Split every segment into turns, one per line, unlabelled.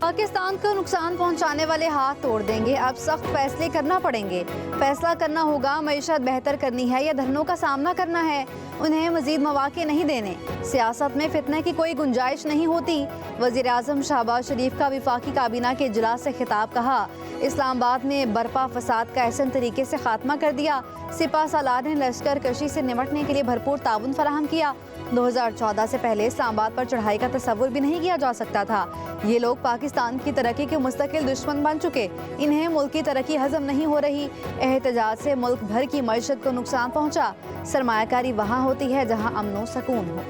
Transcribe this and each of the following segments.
पाकिस्तान को नुकसान पहुंचाने वाले हाथ तोड़ देंगे, अब सख्त फैसले करना पड़ेंगे। फैसला करना होगा, मईशत बेहतर करनी है या धरनों का सामना करना है। उन्हें मजीद मौके नहीं देने। सियासत में फितने की कोई गुंजाइश नहीं होती। वज़ीर आज़म शहबाज शरीफ का वफाकी काबीना के इजलास से खिताब। कहा, इस्लामाबाद में बरपा फसाद का ऐसे तरीके से खात्मा कर दिया। सिपा सालार ने लश्कर कशी से निपटने के लिए भरपूर ताउन फराहम किया। 2014 से पहले इस्लामाबाद पर चढ़ाई का तस्वुर भी नहीं किया जा सकता था। ये लोग पाकिस्तान की तरक्की के मुस्तकिल दुश्मन बन चुके। इन्हें मुल्क की तरक्की हजम नहीं हो रही। एहतजाज से मुल्क भर की मईशत को नुकसान पहुंचा। सरमायाकारी वहाँ होती है जहाँ अमन सुकून हो।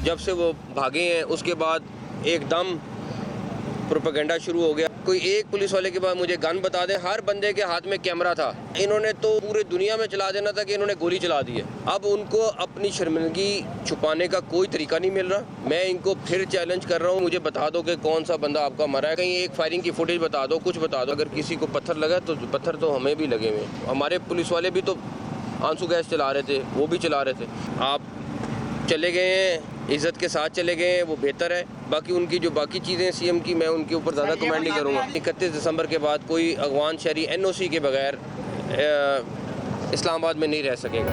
जब से वो भागे हैं उसके बाद एकदम प्रोपेगेंडा शुरू हो गया। कोई एक पुलिस वाले के बाद मुझे गन बता दें, हर बंदे के हाथ में कैमरा था। इन्होंने तो पूरे दुनिया में चला देना था कि इन्होंने गोली चला दी है। अब उनको अपनी शर्मिंदगी छुपाने का कोई तरीका नहीं मिल रहा। मैं इनको फिर चैलेंज कर रहा हूँ, मुझे बता दो कि कौन सा बंदा आपका मरा है। कहीं एक फायरिंग की फुटेज बता दो, कुछ बता दो। अगर किसी को पत्थर लगा तो पत्थर तो हमें भी लगे हुए। हमारे पुलिस वाले भी तो आंसू गैस चला रहे थे, वो भी चला रहे थे। आप चले गए हैं, इज्जत के साथ चले गए हैं, वो बेहतर है। बाकी उनकी जो बाकी चीज़ें सीएम की, मैं उनके ऊपर ज़्यादा कमेंट नहीं करूँगा। 31 दिसंबर के बाद कोई अगवान शहरी NOC के बगैर इस्लामाबाद में नहीं रह सकेगा।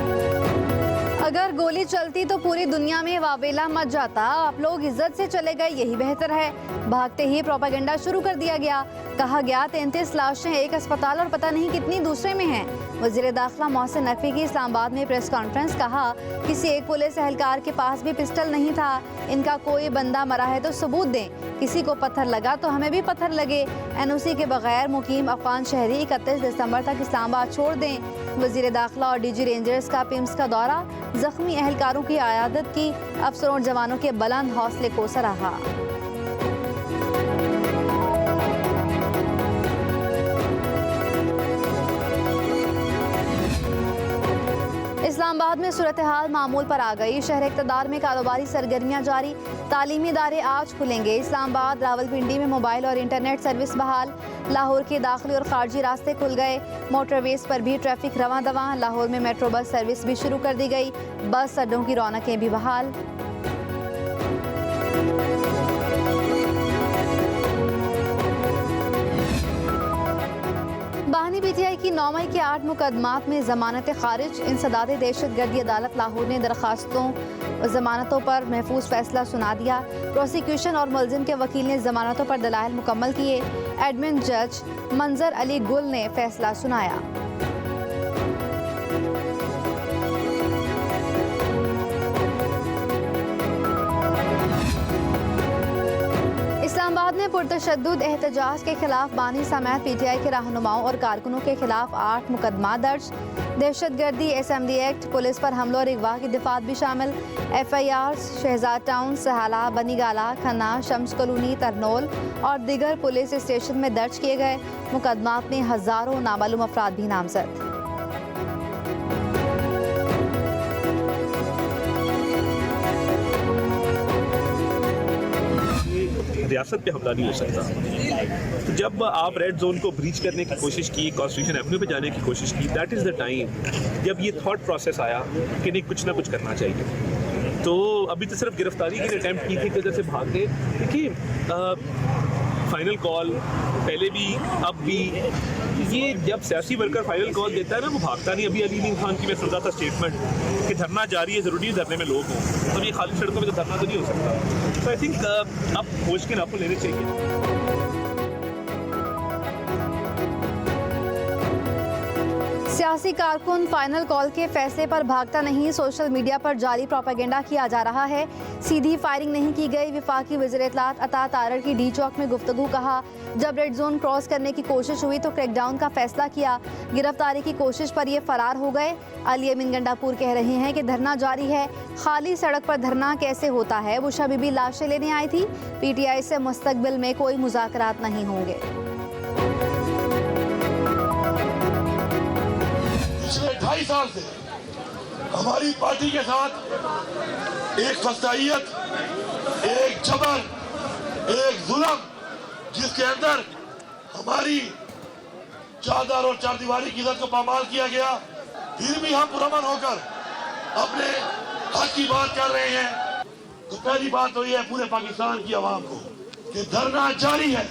अगर गोली चलती तो पूरी दुनिया में वावेला मच जाता। आप लोग इज्जत से चले गए, यही बेहतर है। भागते ही प्रोपेगेंडा शुरू कर दिया गया। कहा गया 33 लाशें एक अस्पताल और पता नहीं कितनी दूसरे में हैं। वज़ीर दाखिला मोहसिन नकवी की इस्लामाबाद में प्रेस कॉन्फ्रेंस। कहा, किसी एक पुलिस एहलकार के पास भी पिस्टल नहीं था। इनका कोई बंदा मरा है तो सबूत दें। किसी को पत्थर लगा तो हमें भी पत्थर लगे। NOC के बगैर मुकीम अफगान शहरी 31 दिसंबर तक इस्लामाबाद छोड़ दें। वज़ीर दाखिला और DG रेंजर्स का पिम्स का दौरा। जख्मी एहलकारों की आयादत की। अफसरों और जवानों के बुलंद हौसले को सराहा। इस्लामाबाद में सूरत हाल मामूल पर आ गई। शहर इक़्तिदार में कारोबारी सरगर्मियां जारी। तालीमी इदारे आज खुलेंगे। इस्लामाबाद रावलपिंडी में मोबाइल और इंटरनेट सर्विस बहाल। लाहौर के दाखिली और खारजी रास्ते खुल गए। मोटरवेज पर भी ट्रैफिक रवां दवां। लाहौर में मेट्रो बस सर्विस भी शुरू कर दी गई। बस अड्डों की रौनकें भी बहाल। बानी PTI की 9 मई के 8 मुकदमात में जमानत खारिज। इंसदाद दहशतगर्दी अदालत लाहौर ने दरखास्तों जमानतों पर महफूज फैसला सुना दिया। प्रोसिक्यूशन और मुलजिम के वकील ने जमानतों पर दलाइल मुकम्मल किए। एडमिन जज मंजर अली गुल ने फैसला सुनाया। इस्लामाबाद में पुरतशद्दुद एहतजाज के खिलाफ बानी समेत PTI के रहनुमाओं और कारकुनों के खिलाफ 8 मुकदमा दर्ज। दहशतगर्दी, SMD एक्ट, पुलिस पर हमलों और अगवा की दिफात भी शामिल। FIR शहजाद टाउन, सहाला, बनीगाला, खन्ना, शम्स कॉलोनी, तरनोल और दीगर पुलिस स्टेशन में दर्ज किए गए। मुकदमात में हज़ारों नामालूम अफराद भी नामजद।
रियासत पे हमला नहीं हो सकता। तो जब आप रेड जोन को ब्रीच करने की कोशिश की, कॉन्स्टिट्यूशन एवेन्यू पे जाने की कोशिश की, दैट इज़ द टाइम जब ये थॉट प्रोसेस आया कि नहीं, कुछ ना कुछ करना चाहिए। तो अभी तो सिर्फ गिरफ्तारी की अटैम्प्ट की थी कि जैसे भाग गए। देखिए, फाइनल कॉल पहले भी अब भी, ये जब सियासी वर्कर फाइनल कॉल देता है ना, वो भागता नहीं। अभी अली खान की मैं सुन रहा था स्टेटमेंट कि धरना जारी है, ज़रूरी है धरने में लोग हों। तो ये खाली सड़कों में तो धरना तो नहीं हो सकता। तो आई थिंक अब होश के नापुर लेने चाहिए।
सियासी कारकुन फाइनल कॉल के फैसले पर भागता नहीं। सोशल मीडिया पर जाली प्रोपेगेंडा किया जा रहा है। सीधी फायरिंग नहीं की गई। वफाकी वज़ीर इत्तलात अता तारड़ की D चौक में गुफ्तगू। कहा, जब रेड जोन क्रॉस करने की कोशिश हुई तो क्रैकडाउन का फैसला किया। गिरफ्तारी की कोशिश पर ये फरार हो गए। अली अमीन गंडापुर कह रहे हैं कि धरना जारी है। खाली सड़क पर धरना कैसे होता है? बुशा बीबी लाशें लेने आई थी। PTI से मुस्तकबिल में कोई मुज़ाकरात नहीं होंगे।
पिछले 2.5 साल से हमारी पार्टी के साथ एक फसाइयत, एक जबर, एक जुल्म, जिसके अंदर हमारी चादर और चारदीवारी की इज्जत को पामाल किया गया, फिर भी हम पुरअमन होकर अपने हक की बात कर रहे हैं। तो पहली बात तो ये है पूरे पाकिस्तान की आवाम को कि धरना जारी है।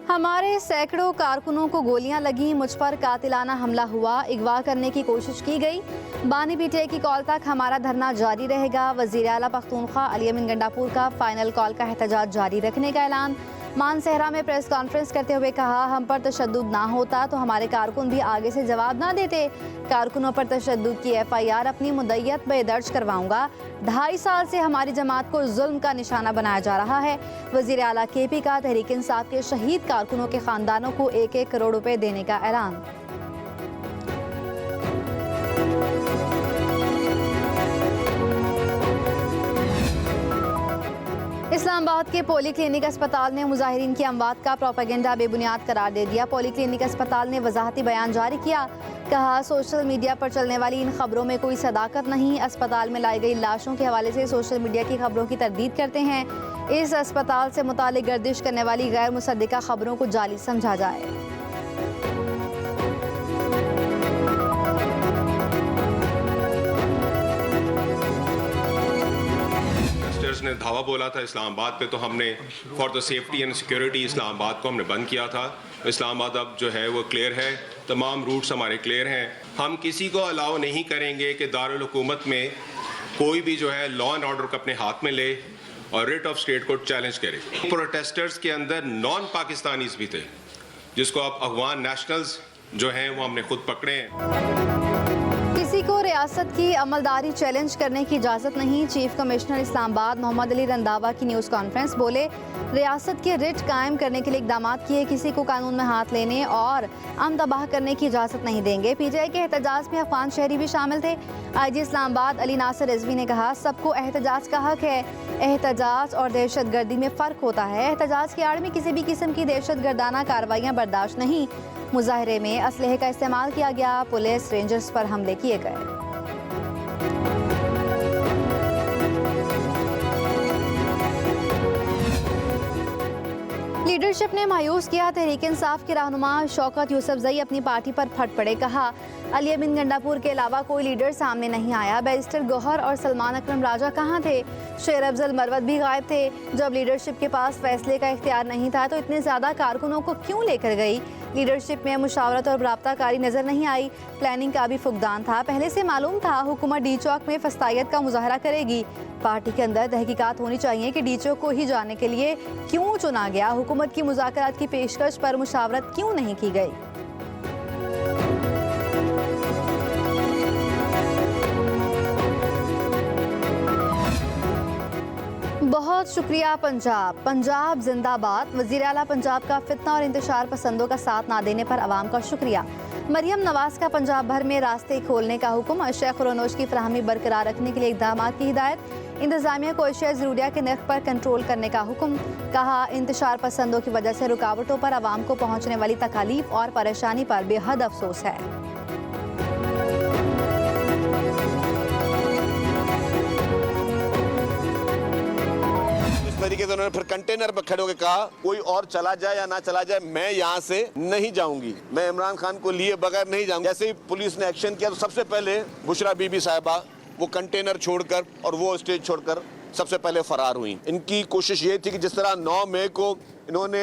हमारे सैकड़ों कारकुनों को गोलियां लगी, मुझ पर कातिलाना हमला हुआ, अगवा करने की कोशिश की गई। बानी पीटीआई की कॉल तक हमारा धरना जारी रहेगा। वजीर आला पख्तूनख्वा अली अमीन गंडापुर का फाइनल कॉल का एहतजाज जारी रखने का ऐलान। मानसहरा में प्रेस कॉन्फ्रेंस करते हुए कहा, हम पर तशद्दुद ना होता तो हमारे कारकुन भी आगे से जवाब ना देते। कारकुनों पर तशद्दुद की FIR अपनी मुद्दत में दर्ज करवाऊंगा। 2.5 साल से हमारी जमात को जुल्म का निशाना बनाया जा रहा है। वजीर आला KP का तहरीक इंसाफ के शहीद कारकुनों के खानदानों को 1-1 करोड़ रुपए देने का ऐलान। इस्लामाबाद के पोली क्लिनिक अस्पताल ने मुजाहिरीन की अमवात का प्रोपेगेंडा बेबुनियाद करार दे दिया। पोली क्लिनिक अस्पताल ने वजाहती बयान जारी किया। कहा, सोशल मीडिया पर चलने वाली इन खबरों में कोई सदाकत नहीं। अस्पताल में लाई गई लाशों के हवाले से सोशल मीडिया की खबरों की तरदीद करते हैं। इस अस्पताल से मुतालिक गर्दिश करने वाली गैर मुसद्दिका खबरों को जाली समझा जाए।
ने धावा बोला था इस्लामाबाद पे, तो हमने for the safety and security Islamabad को हमने बंद किया था। इस्लामाबाद अब जो है वो क्लियर है, तमाम रूट्स हमारे क्लियर हैं। हम किसी को अलाउ नहीं करेंगे कि दारुल हुकूमत में कोई भी जो है लॉ एंड ऑर्डर को अपने हाथ में ले और रिट ऑफ स्टेट को चैलेंज करे। प्रोटेस्टर्स के अंदर नॉन पाकिस्तानीज भी थे, जिसको आप अफगान नेशनल्स जो हैं वो हमने खुद पकड़े हैं।
किसी को रियासत की अमलदारी चैलेंज करने की इजाज़त नहीं। चीफ कमिश्नर इस्लामाबाद मोहम्मद अली रंधावा की न्यूज़ कॉन्फ्रेंस बोले, रियासत के रिट कायम करने के लिए इक़दाम किए, किसी को कानून में हाथ लेने और अमन तबाह करने की इजाज़त नहीं देंगे। PTI के एहतजाज में अफगान शहरी भी शामिल थे। IG इस्लामाबाद अली नासिर रिजवी ने कहा, सबको एहतजाज का हक है। एहतजाज और दहशत गर्दी में फ़र्क होता है। एहतजाज की आड़ में किसी भी किस्म की दहशत गर्दाना कार्रवाइयाँ बर्दाश्त नहीं। मुजाहरे में असलहे का इस्तेमाल किया गया, पुलिस रेंजर्स पर हमले किए गए। लीडरशिप ने मायूस किया। तहरीक इंसाफ के रहनुमा शौकत यूसुफजई अपनी पार्टी पर फट पड़े। कहा, अली अमीन गंडापुर के अलावा कोई लीडर सामने नहीं आया। बैरिस्टर गौहर और सलमान अकरम राजा कहाँ थे? शेर अफजल मरवत भी गायब थे। जब लीडरशिप के पास फैसले का इख्तियार नहीं था तो इतने ज़्यादा कारकुनों को क्यों लेकर गई? लीडरशिप में मुशावरत और राब्ताकारी नजर नहीं आई। प्लानिंग का भी फुकदान था। पहले से मालूम था हुकूमत डी चौक में फस्तायत का मुजाहरा करेगी। पार्टी के अंदर तहकीकात होनी चाहिए कि डी चौक को ही जाने के लिए क्यों चुना गया। हुकूमत की मुज़ाकरात की पेशकश पर मुशावरत क्यों नहीं की गई? बहुत शुक्रिया पंजाब, पंजाब जिंदाबाद। वज़ीर आला पंजाब का फितना और इंतशार पसंदों का साथ ना देने पर आवाम का शुक्रिया। मरियम नवाज का पंजाब भर में रास्ते खोलने का हुक्म। अशिया खुरोनोश की फराहमी बरकरार रखने के लिए इक़दाम की हिदायत। इंतजामिया को अशिया ज़रूरिया के नर्ख पर कंट्रोल करने का हुक्म। कहा, इंतशार पसंदों की वजह से रुकावटों पर आवाम को पहुँचने वाली तकालीफ और परेशानी पर बेहद अफसोस है।
तरीके से उन्होंने फिर कंटेनर पर खड़े होकर कहा, कोई और चला जाए या ना चला जाए, मैं यहाँ से नहीं जाऊंगी, मैं इमरान खान को लिए बगैर नहीं जाऊंगी। जैसे ही पुलिस ने एक्शन किया तो सबसे पहले बुशरा बीबी साहिबा वो कंटेनर छोड़कर और वो स्टेज छोड़कर सबसे पहले फरार हुई। इनकी कोशिश ये थी कि जिस तरह 9 मई को इन्होंने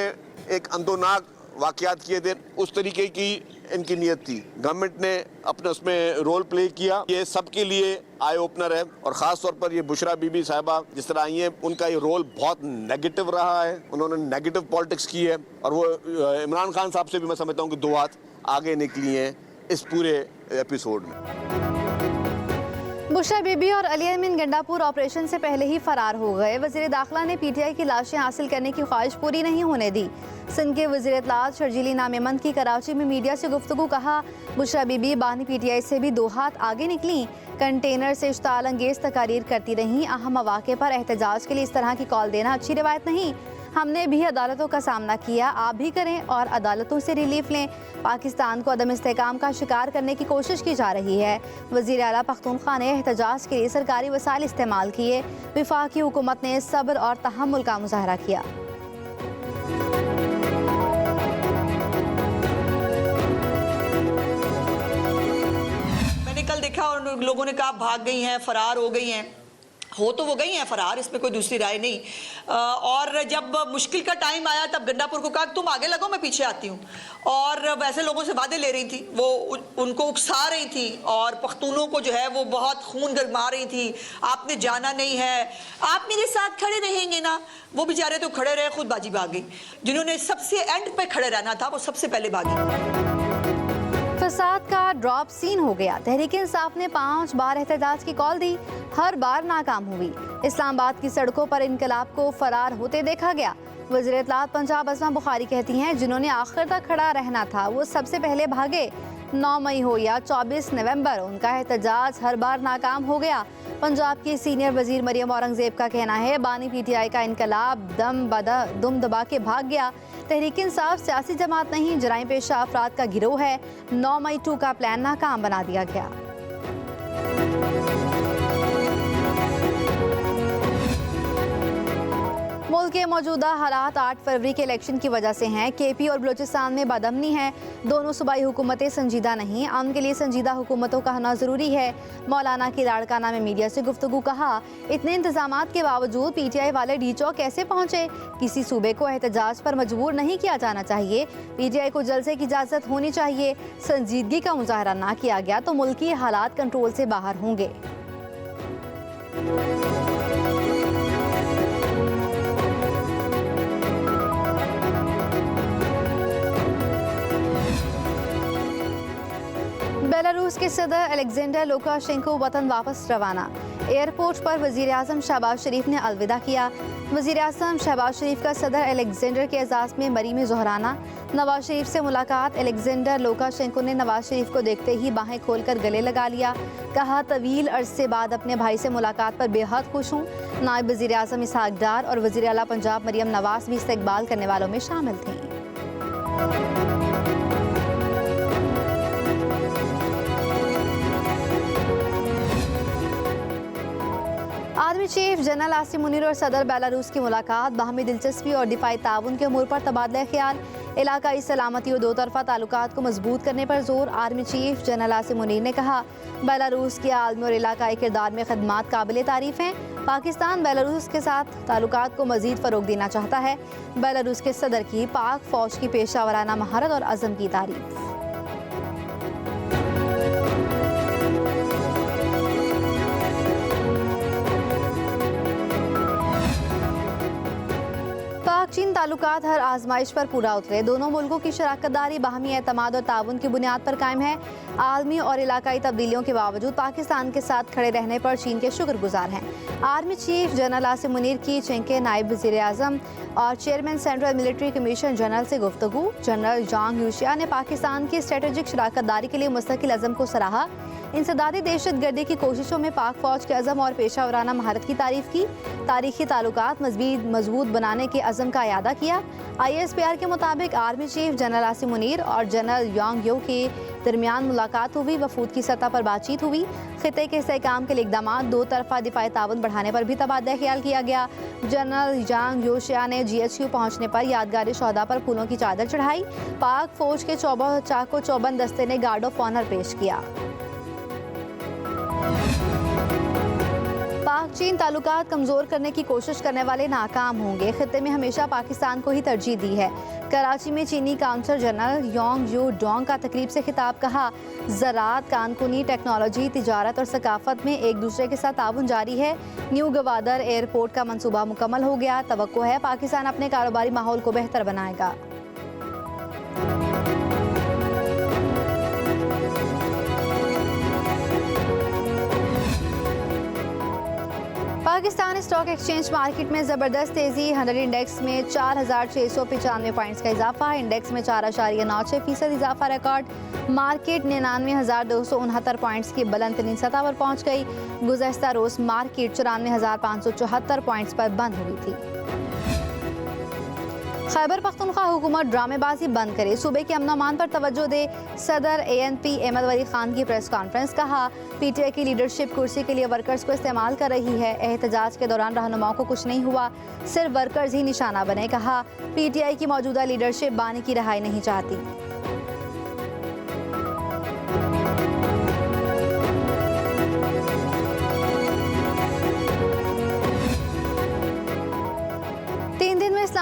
एक अंदोनाक वाकयात किए थे, उस तरीके की इनकी नीयत थी। गवर्नमेंट ने अपने उसमें रोल प्ले किया। ये सबके लिए आई ओपनर है और ख़ास तौर पर ये बुशरा बीबी साहिबा जिस तरह आई हैं, उनका ये रोल बहुत नेगेटिव रहा है। उन्होंने नेगेटिव पॉलिटिक्स की है और वो इमरान खान साहब से भी मैं समझता हूँ कि 2 हाथ आगे निकली हैं इस पूरे एपिसोड में।
बुशरा बीबी और अली अमीन गंडापुर ऑपरेशन से पहले ही फरार हो गए। वज़ीर दाखिला ने PTI की लाशें हासिल करने की ख्वाहिश पूरी नहीं होने दी। सिंध के वज़ीर इत्तलात शर्जीली नामेमंद की कराची में मीडिया से गुफ्तगू। कहा, बुशरा बीबी बानी PTI से भी 2 हाथ आगे निकली। कंटेनर से इश्ताल अंगेज तकारीर करती रहीं। अहम मौके पर एहतजाज के लिए इस तरह की कॉल देना अच्छी रवायत नहीं। हमने भी अदालतों का सामना किया, आप भी करें और अदालतों से रिलीफ लें। पाकिस्तान को अदम इस्तेहकाम का शिकार करने की कोशिश की जा रही है। वज़ीर आला पख्तूनख्वा ने एहतजाज के लिए सरकारी वसाइल इस्तेमाल किए। वफाकी हुकूमत ने सब्र और तहम्मुल का मुजाहरा किया।
मैंने कल देखा और लोगों ने कहा भाग गई हैं, फरार हो गई हैं। हो तो वो गई हैं फरार, इसमें कोई दूसरी राय नहीं। और जब मुश्किल का टाइम आया तब गंडापुर को कहा तुम आगे लगो, मैं पीछे आती हूँ। और वैसे लोगों से वादे ले रही थी, वो उनको उकसा रही थी और पख्तूनों को जो है वो बहुत खून गरमा रही थी। आपने जाना नहीं है, आप मेरे साथ खड़े रहेंगे ना। वो बेचारे तो खड़े रहे, खुद बाजी भाग गई। जिन्होंने सबसे एंड पे खड़े रहना था वो सबसे पहले भागी।
फसाद का ड्रॉप सीन हो गया। तहरीक इंसाफ ने 5 बार एहतजाज की कॉल दी, हर बार नाकाम हुई। इस्लामाबाद की सड़कों पर इनकलाब को फरार होते देखा गया। वज़ीर इत्तलात पंजाब अस्मा बुखारी कहती हैं जिन्होंने आखिर तक खड़ा रहना था वो सबसे पहले भागे। 9 मई हो या 24 नवंबर, उनका एहतजाज हर बार नाकाम हो गया। पंजाब की सीनियर वजीर मरियम औरंगजेब का कहना है बानी PTI का इनकलाब दुम दबा के भाग गया। तहरीक इंसाफ सियासी जमात नहीं, जराइम पेशा अफराद का गिरोह है। 9 मई 2 का प्लान नाकाम बना दिया गया। मुल्क के मौजूदा हालात 8 फरवरी के इलेक्शन की वजह से हैं। KP और बलूचिस्तान में बदअमनी है। दोनों सूबाई हुकूमतें संजीदा नहीं, अमन के लिए संजीदा हुकूमतों का होना ज़रूरी है। मौलाना की लाड़काना में मीडिया से गुफ्तगू कहा इतने इंतजामात के बावजूद PTI वाले डी चौक कैसे पहुँचे। किसी सूबे को एहतजाज पर मजबूर नहीं किया जाना चाहिए। PTI को जलसे की इजाज़त होनी चाहिए। संजीदगी का मुजाहरा ना किया गया तो मुल्की हालात कंट्रोल से बाहर होंगे। बेलारूस के सदर अलेक्जेंडर लुकाशेंको वतन वापस रवाना। एयरपोर्ट पर वज़ीर आज़म शहबाज शरीफ ने अलविदा किया। वज़ीर आज़म शहबाज शरीफ का सदर अलेक्जेंडर के एजाज़ में मरी में जोहराना। नवाज शरीफ से मुलाकात। अलेक्जेंडर लुकाशेंको ने नवाज शरीफ को देखते ही बाहें खोलकर गले लगा लिया। कहा तवील अरसे बाद अपने भाई से मुलाकात पर बेहद खुश हूँ। नायब वज़ीर आज़म इसहाक डार और वज़ीर आला पंजाब मरियम नवाज भी इस्तकबाल करने वालों में शामिल थीं। Army chief general Asim Munir और सदर बेलारूस की मुलाकात। बाहमी दिलचस्पी और दिफाई ताउन के उमूर पर तबादला ख्याल। इलाकाई सलामती और 2 तरफ़ा ताल्लुकात को मजबूत करने पर जोर। Army chief general Asim Munir ने कहा बेलारूस के आलमी और इलाकाई किरदार में खदमात काबिल तारीफ हैं। पाकिस्तान बेलारूस के साथ ताल्लुकात को मजीद फ़रोग देना चाहता है। बेलारूस के सदर की पाक फ़ौज की पेशा वराना महारत और अज़म की तारीफ। पाक चीन ताल्लुकात हर आजमाइश पर पूरा उतरे। दोनों मुल्कों की शराकतदारी बाहमी एतमाद और ताउन की बुनियाद पर कायम है। आलमी और इलाकाई तब्दीलियों के बावजूद पाकिस्तान के साथ खड़े रहने पर चीन के शुक्रगुजार हैं। Army chief general Asim Munir की चीन के नायब वज़ीर आज़म और chairman central military commission general से गुफ्तगू। जनरल जांग यूशिया ने पाकिस्तान की स्ट्रेटेजिक शराकतदारी के लिए मुस्तकिल अज़म को सराहा। इंसदादी दहशतगर्दी की कोशिशों में पाक फ़ौज के अज़म और पेशा वराना महारत की तारीफ की। तारीखी ताल्लुकात मजबूत बनाने के अज़म का इयादा किया। ISPR के मुताबिक army chief general Asim Munir और जनरल यांग यो के दरमियान मुलाकात हुई। वफूद की सतह पर बातचीत हुई। खिते के इस्तेहकाम के लिए इक़दाम, 2 तरफ़ा दिफाई ताउन बढ़ाने पर भी तबादला ख्याल किया गया। जनरल जांग योशिया ने GHQ पहुँचने पर यादगारी शोहदा पर फूलों की चादर चढ़ाई। पाक फ़ौज के चाको चौबंद दस्ते ने गार्ड ऑफ ऑनर पेश किया। पाक चीन ताल्लुकात कमज़ोर करने की कोशिश करने वाले नाकाम होंगे। खित्ते में हमेशा पाकिस्तान को ही तरजीह दी है। कराची में चीनी counsel general Yong you Dong का तकरीब से खिताब। कहा ज़राअत, कानूनी, टेक्नोलॉजी, तिजारत और सकाफत में एक दूसरे के साथ ताउन जारी है। न्यू गवादर एयरपोर्ट का मंसूबा मुकम्मल हो गया। तवक्को है पाकिस्तान अपने कारोबारी माहौल को बेहतर बनाएगा। पाकिस्तान स्टॉक एक्सचेंज मार्केट में ज़बरदस्त तेज़ी। 100 इंडेक्स में 4,695 पॉइंट्स का इजाफा। इंडेक्स में 4.96% इजाफा रिकॉर्ड। मार्केट 99,269 पॉइंट्स की बुलंद तरीन सतह पर पहुँच गई। गुज़श्ता रोज़ मार्केट 94,574 पॉइंट्स पर बंद हुई थी। खैबर पख्तूनख्वा हुकूमत ड्रामेबाजी बंद करे, सूबे के अमन अमान पर तवज्जो दे। सदर ANP अहमद वली खान की प्रेस कॉन्फ्रेंस। कहा PTI की लीडरशिप कुर्सी के लिए वर्कर्स को इस्तेमाल कर रही है। एहतजाज के दौरान रहनुमाओं को कुछ नहीं हुआ, सिर्फ वर्कर्स ही निशाना बने। कहा PTI की मौजूदा लीडरशिप बानी की रिहाई नहीं चाहती।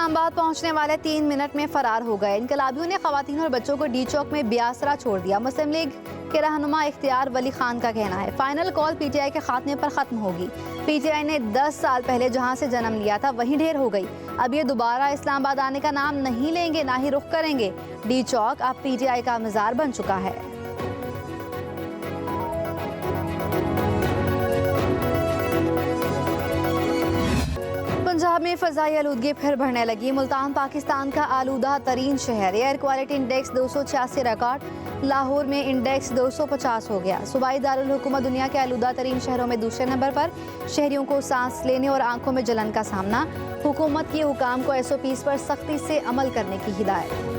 इस्लामाबाद पहुंचने वाले 3 मिनट में फरार हो गए। इनकलाबियों ने खवातीन और बच्चों को डी चौक में बेआसरा छोड़ दिया। मुस्लिम लीग के रहनुमा इख्तियार वली खान का कहना है फाइनल कॉल पीटीआई के खात्मे पर खत्म होगी। पीटीआई ने 10 साल पहले जहां से जन्म लिया था वहीं ढेर हो गई। अब ये दोबारा इस्लामाबाद आने का नाम नहीं लेंगे, ना ही रुख करेंगे। डी चौक अब पीटीआई का मज़ार बन चुका है। पंजाब में फ़ज़ाई आलूदगी फिर बढ़ने लगी। मुल्तान पाकिस्तान का आलूदा तरीन शहर। Air quality index 286 record. Lahore में इंडेक्स 250 हो गया। सूबाई दारुल हुकूमत दुनिया के आलूदा तरीन शहरों में दूसरे नंबर पर। शहरियों को सांस लेने और आंखों में जलन का सामना। हुकूमत की हुकाम को SOPs पर सख्ती से अमल करने की हिदायत।